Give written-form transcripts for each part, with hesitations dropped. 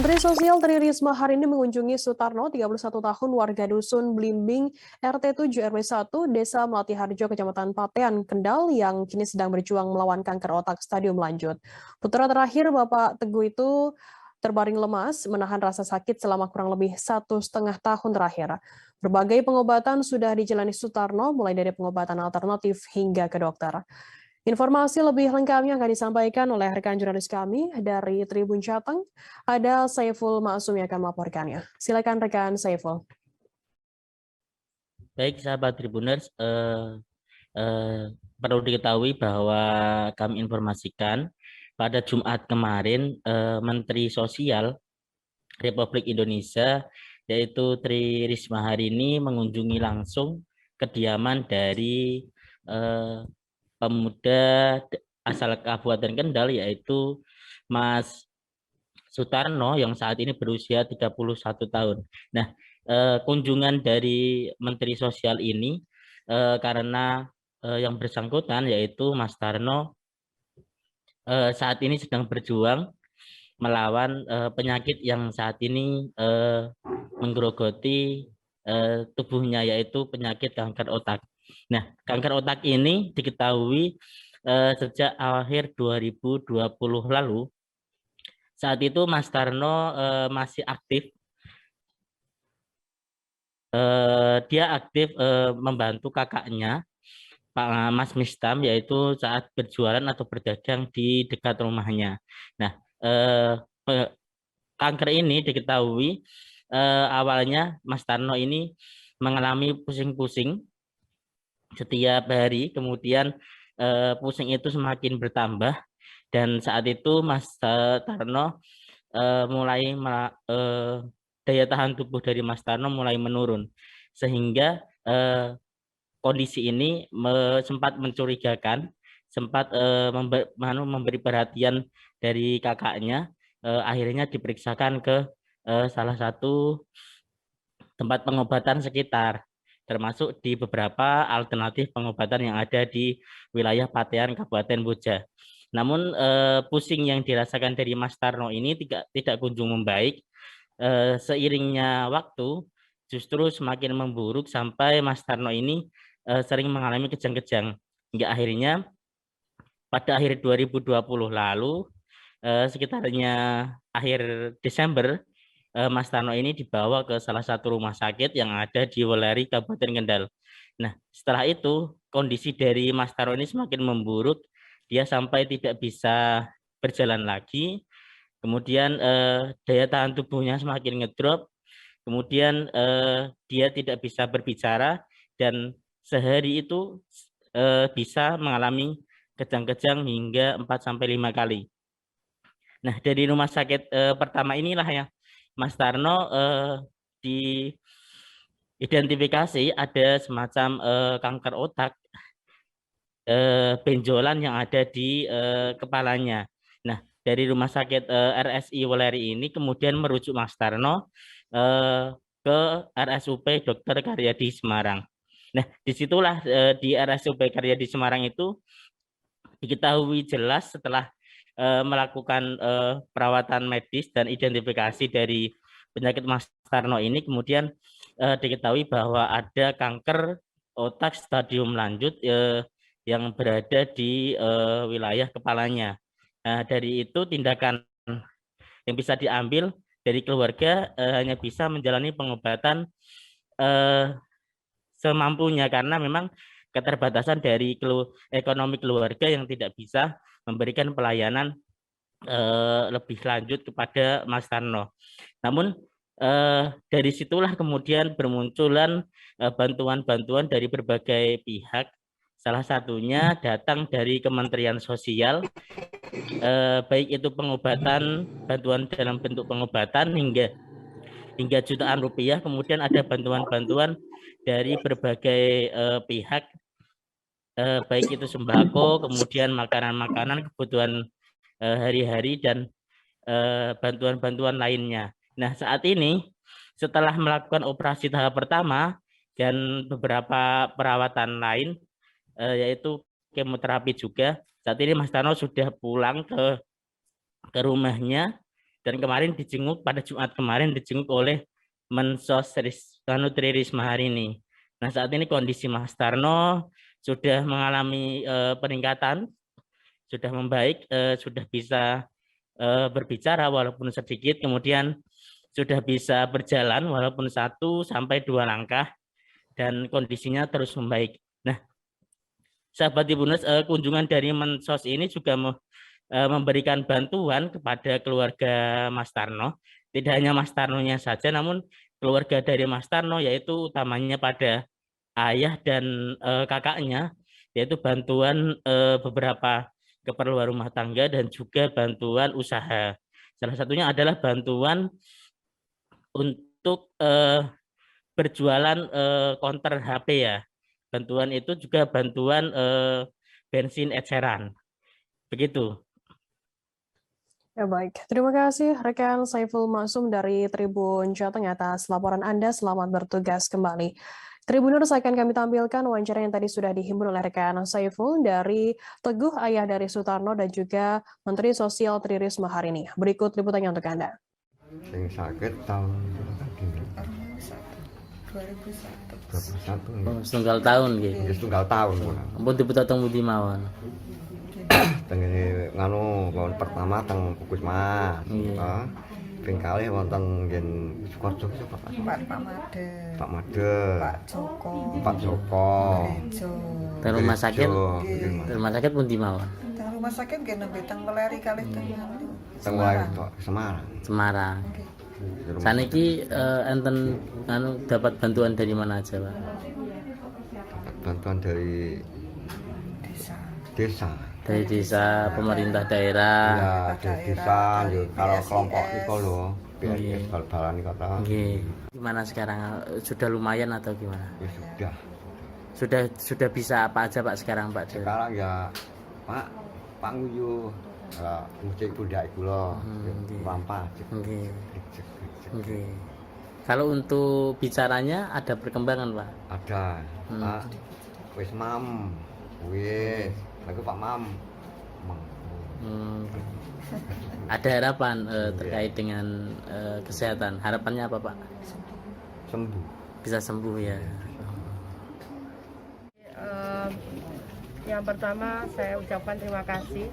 Menteri Sosial Tri Risma hari ini mengunjungi Sutarno, 31 tahun, warga Dusun Blimbing, RT 7 RW 1, Desa Melatiharjo, Kecamatan Patean, Kendal, yang kini sedang berjuang melawan kanker otak stadium lanjut. Putra terakhir Bapak Teguh itu terbaring lemas, menahan rasa sakit selama kurang lebih 1,5 tahun terakhir. Berbagai pengobatan sudah dijalani Sutarno, mulai dari pengobatan alternatif hingga ke dokter. Informasi lebih lengkapnya akan disampaikan oleh rekan jurnalis kami dari Tribun Jateng. Ada Saiful Maksum yang akan melaporkannya. Silakan rekan Saiful. Baik, sahabat Tribuners, perlu diketahui bahwa kami informasikan pada Jumat kemarin Menteri Sosial Republik Indonesia yaitu Tri Risma hari ini mengunjungi langsung kediaman dari pemuda asal Kabupaten Kendal yaitu Mas Sutarno yang saat ini berusia 31 tahun. Nah, kunjungan dari Menteri Sosial ini karena yang bersangkutan yaitu Mas Tarno saat ini sedang berjuang melawan penyakit yang saat ini menggerogoti tubuhnya yaitu penyakit kanker otak. Nah, kanker otak ini diketahui sejak akhir 2020 lalu. Saat itu Mas Tarno masih aktif. Dia aktif membantu kakaknya, Pak Mas Mistam, yaitu saat berjualan atau berdagang di dekat rumahnya. Nah, kanker ini diketahui awalnya Mas Tarno ini mengalami pusing-pusing setiap hari, kemudian pusing itu semakin bertambah, dan saat itu Mas Tarno mulai daya tahan tubuh dari Mas Tarno mulai menurun, sehingga kondisi ini sempat mencurigakan, sempat memberi perhatian dari kakaknya. Akhirnya diperiksakan ke salah satu tempat pengobatan sekitar, termasuk di beberapa alternatif pengobatan yang ada di wilayah Patean, Kabupaten Boja. Namun pusing yang dirasakan dari Mas Tarno ini tidak kunjung membaik. Seiringnya waktu justru semakin memburuk sampai Mas Tarno ini sering mengalami kejang-kejang, hingga akhirnya pada akhir 2020 lalu sekitarnya akhir Desember Mas Tarno ini dibawa ke salah satu rumah sakit yang ada di Wolari, Kabupaten Kendal. Nah, setelah itu kondisi dari Mas Tarno ini semakin memburuk, dia sampai tidak bisa berjalan lagi. Kemudian daya tahan tubuhnya semakin ngedrop, kemudian dia tidak bisa berbicara, dan sehari itu bisa mengalami kejang-kejang hingga 4 sampai 5 kali. Nah, dari rumah sakit pertama inilah ya Mas Tarno diidentifikasi ada semacam kanker otak, benjolan yang ada di kepalanya. Nah, dari rumah sakit RSI Wolari ini kemudian merujuk Mas Tarno ke RSUP Dr. Karyadi Semarang. Nah, disitulah di RSUP Karyadi Semarang itu diketahui jelas setelah melakukan perawatan medis dan identifikasi dari penyakit Mas Tarno ini, kemudian diketahui bahwa ada kanker otak stadium lanjut yang berada di wilayah kepalanya. Nah, dari itu tindakan yang bisa diambil dari keluarga hanya bisa menjalani pengobatan semampunya, karena memang keterbatasan dari ekonomi keluarga yang tidak bisa memberikan pelayanan lebih lanjut kepada Mas Tarno. Namun dari situlah kemudian bermunculan bantuan-bantuan dari berbagai pihak. Salah satunya datang dari Kementerian Sosial, baik itu pengobatan, bantuan dalam bentuk pengobatan hingga jutaan rupiah. Kemudian ada bantuan-bantuan dari berbagai pihak, baik itu sembako, kemudian makanan-makanan kebutuhan hari-hari, dan bantuan-bantuan lainnya. Nah, saat ini setelah melakukan operasi tahap pertama dan beberapa perawatan lain, yaitu kemoterapi juga, saat ini Mas Tarno sudah pulang ke rumahnya Dan kemarin dijenguk, pada Jumat kemarin dijenguk oleh Mensos Tri Risma hari ini. Nah, saat ini kondisi Mas Tarno sudah mengalami peningkatan, sudah membaik, sudah bisa berbicara walaupun sedikit, kemudian sudah bisa berjalan walaupun 1 sampai 2 langkah, dan kondisinya terus membaik. Nah, sahabat Tribuners, kunjungan dari Mensos ini juga memberikan bantuan kepada keluarga Mas Tarno. Tidak hanya Mas Tarnonya saja, namun keluarga dari Mas Tarno, yaitu utamanya pada ayah dan kakaknya, yaitu bantuan beberapa keperluan rumah tangga dan juga bantuan usaha. Salah satunya adalah bantuan untuk berjualan konter HP ya. Bantuan itu juga bantuan bensin eceran. Begitu. Ya baik, terima kasih rekan Saiful Maksum dari Tribun Jawa Tengah atas laporan Anda. Selamat bertugas kembali. Tribuners, akan kami tampilkan wawancara yang tadi sudah dihimpun oleh rekan Saiful dari Teguh, ayah dari Sutarno, dan juga Menteri Sosial Tri Risma hari ini. Berikut liputannya untuk Anda. Yang sakit tahun 2021. Setunggal tahun gitu. Ya setunggal tahun. Ampun diputang budi mawon. Tengene nganu tahun pertama teng Puskesmas. Heeh. Ping kalih wonten ngen Sukoharjo Pak Made. Pak Made. Pak Joko. Gerejo. Teng rumah sakit. Rumah sakit pun di mawon. Teng rumah sakit nggih nembe teng Weleri kalih teng Semarang. Semarang. Saniki enten anu dapat bantuan dari mana aja, Pak? Bantuan dari desa. Dari desa, pemerintah daerah. Ya, dari desa yo kalau kelompok iku lho, PSS bal-balan kota. Nggih. Gimana sekarang? Sudah lumayan atau gimana? Ya Sudah bisa apa aja, Pak, sekarang, Pak? Sekarang ya Pak Nguyu musik budak iku lho, rampas. Nggih. Nggih. Kalau untuk bicaranya ada perkembangan, Pak? Ada. Pak wis mam. Wis. Lagu Pak Mam. Ada harapan terkait dengan kesehatan. Harapannya apa, Pak? Sembuh. Bisa sembuh ya. Yang pertama saya ucapkan terima kasih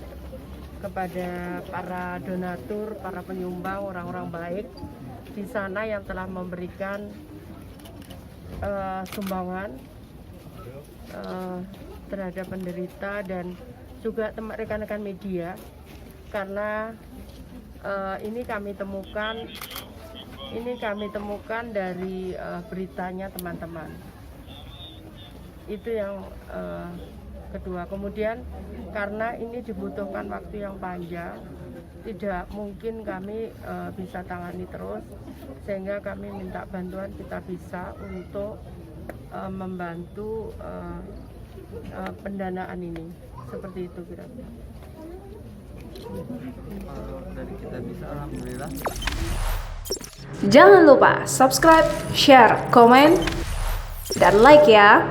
kepada para donatur, para penyumbang, orang-orang baik di sana yang telah memberikan sumbangan terhadap penderita dan juga rekan-rekan media, karena ini kami temukan dari beritanya teman-teman. Itu yang kedua. Kemudian karena ini dibutuhkan waktu yang panjang, tidak mungkin kami bisa tangani terus, sehingga kami minta bantuan kita bisa untuk membantu pendanaan ini. Seperti itu kira-kira. Dari kita bisa, alhamdulillah. Jangan lupa subscribe, share, komen, dan like ya.